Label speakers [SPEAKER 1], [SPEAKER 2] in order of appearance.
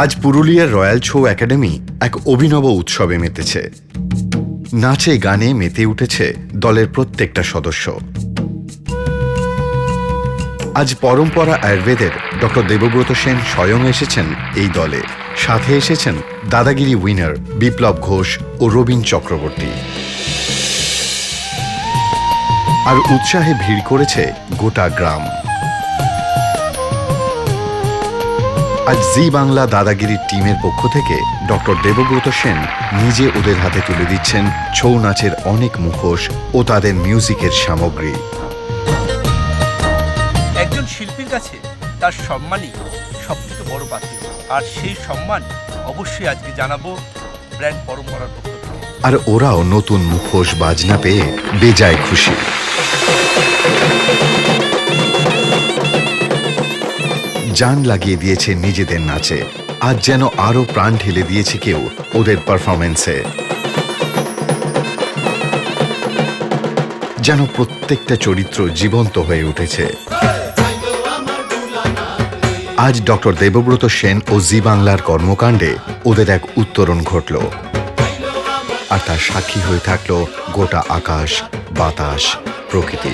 [SPEAKER 1] আজ পুরুলিয়ার royal Chhau academy এক অভিনব উৎসবে মেতেছে। নাচে গানে মেতে উঠেছে দলের প্রত্যেকটা সদস্য। আজ পরম্পরা আয়ুর্বেদের ডক্টর দেবব্রত সেন স্বয়ং এসেছেন এই দলে। সাথে এসেছেন দাদাগিরি উইনার বিপ্লব ঘোষ ও রবীন চক্রবর্তী। আর উৎসাহে ভিড় করেছে গোটা গ্রাম। আজ জি বাংলা দাদাগিরির টিমের পক্ষ থেকে ডক্টর দেবব্রত সেন নিজে ওদের হাতে তুলে দিচ্ছেন ছৌ নাচের অনেক মুখোশ ও তাদের মিউজিকের সামগ্রী।
[SPEAKER 2] একজন শিল্পীর কাছে তার সম্মানই সবথেকে বড় পাত্র, আর সেই সম্মান অবশ্যই আজকে জানাবো ব্র্যান্ড পরম্পরার পক্ষ থেকে।
[SPEAKER 1] আর ওরাও নতুন মুখোশ বাজনা পেয়ে বেজায় খুশি। জান লাগিয়ে দিয়েছে নিজেদের নাচে। আজ যেন আরো প্রাণ ঢেলে দিয়েছে কেউ ওদের পারফরমেন্সে। যেন প্রত্যেকটা চরিত্র জীবন্ত হয়ে উঠেছে। আজ ডক্টর দেবব্রত সেন ও জি বাংলার কর্মকাণ্ডে ওদের এক উত্তরণ ঘটল, আর তার সাক্ষী হয়ে থাকলো গোটা আকাশ, বাতাস, প্রকৃতি।